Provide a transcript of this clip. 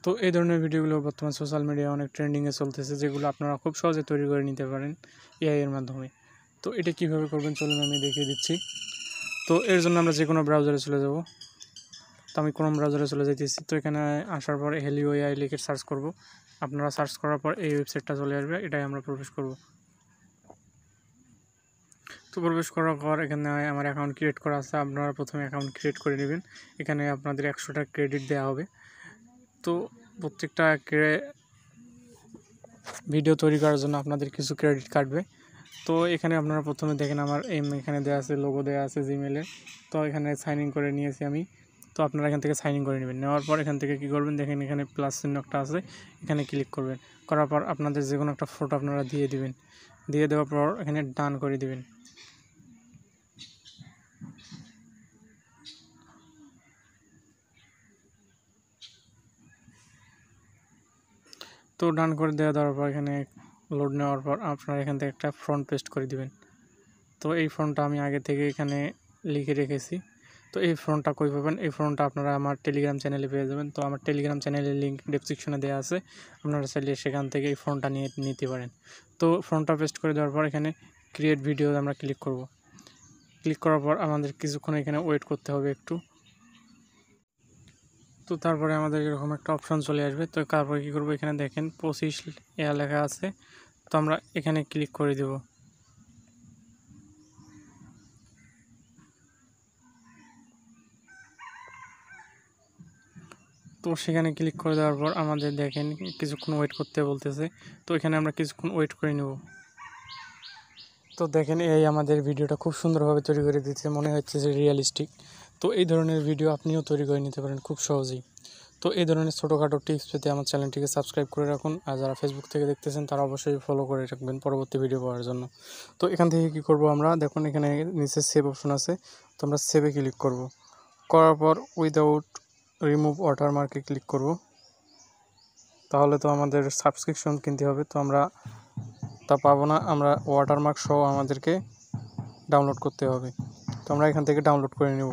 তো এই ধরনের ভিডিওগুলো বর্তমান সোশ্যাল মিডিয়ায় অনেক ট্রেন্ডিংয়ে চলতেছে, যেগুলো আপনারা খুব সহজে তৈরি করে নিতে পারেন এআই এর মাধ্যমে। তো এটা কীভাবে করবেন চলুন আমি দেখিয়ে দিচ্ছি। তো এর জন্য আমরা যে কোনো ব্রাউজারে চলে যাব। তো আমি ক্রোম ব্রাউজারে চলে যাইতেছি। তো এখানে আসার পর হেলিও এআই লিখে সার্চ করব। আপনারা সার্চ করার পর এই ওয়েবসাইটটা চলে আসবে, এটাই আমরা প্রবেশ করব। তো প্রবেশ করার পর এখানে আমার অ্যাকাউন্ট ক্রিয়েট করা আছে, আপনারা প্রথমে অ্যাকাউন্ট ক্রিয়েট করে নেবেন। এখানে আপনাদের 100টা ক্রেডিট দেওয়া হবে। তো প্রত্যেকটা ভিডিও তৈরি করার জন্য আপনাদের কিছু ক্রেডিট কাটবে। তো এখানে আপনারা প্রথমে দেখেন আমার এখানে দেওয়া আছে, লোগো দেওয়া আছে জিমেলে। তো এখানে সাইন ইন করে নিয়েছি আমি। তো আপনারা এখান থেকে সাইন ইন করে নেবেন। নেওয়ার পর এখান থেকে কী করবেন, দেখেন এখানে প্লাস চিহ্ন একটা আছে, এখানে ক্লিক করবেন। করার পর আপনাদের যে কোনো একটা ফটো আপনারা দিয়ে দিবেন। দিয়ে দেওয়ার পর এখানে ডান করে দিবেন। তো ডান করে দেওয়ার পর এখানে লোড নেওয়ার পর আপনারা এখান থেকে একটা ফ্রন্ট পেস্ট করে দিবেন। তো এই ফ্রন্টটা আমি আগে থেকে এখানে লিখে রেখেছি। তো এই ফ্রন্টটা কই পাবেন, এই ফ্রন্টটা আপনারা আমার টেলিগ্রাম চ্যানেলে পেয়ে যাবেন। তো আমার টেলিগ্রাম চ্যানেলের লিঙ্ক ডেসক্রিপশনে দেওয়া আছে, আপনারা চাইলে সেখান থেকে এই ফ্রন্টটা নিতে পারেন। তো ফ্রন্টটা পেস্ট করে দেওয়ার পর এখানে ক্রিয়েট ভিডিও আমরা ক্লিক করব। ক্লিক করার পর আমাদের কিছুক্ষণ এখানে ওয়েট করতে হবে একটু। তো তারপরে আমাদের এরকম একটা অপশন চলে আসবে। তো তারপরে কী করবো, এখানে দেখেন 25 লেখা আছে। তো আমরা এখানে ক্লিক করে দেব। তো সেখানে ক্লিক করে দেওয়ার পর আমাদের দেখেন কিছুক্ষণ ওয়েট করতে বলতেছে। তো এখানে আমরা কিছুক্ষণ ওয়েট করে নেব। তো দেখেন এই আমাদের ভিডিওটা খুব সুন্দরভাবে তৈরি করে দিচ্ছে, মনে হচ্ছে যে রিয়েলিস্টিক। তো এই ধরনের ভিডিও আপনিও তৈরি করে নিতে পারেন খুব সহজেই। তো এই ধরনের ছোটোখাটো টিপস পেতে আমার চ্যানেলটিকে সাবস্ক্রাইব করে রাখুন। আর যারা ফেসবুক থেকে দেখতেছেন তারা অবশ্যই ফলো করে রাখবেন পরবর্তী ভিডিও পাওয়ার জন্য। তো এখান থেকে কী করব, আমরা দেখুন এখানে নিচে সেভ অপশন আছে। তো আমরা সেভে ক্লিক করব। করার পর উইদাউট রিমুভ ওয়াটারমার্কে ক্লিক করব। তাহলে তো আমাদের সাবস্ক্রিপশন কিনতে হবে, তো আমরা তা পাবো না। আমরা ওয়াটারমার্ক সহ আমাদেরকে ডাউনলোড করতে হবে। তো আমরা এখান থেকে ডাউনলোড করে নেব।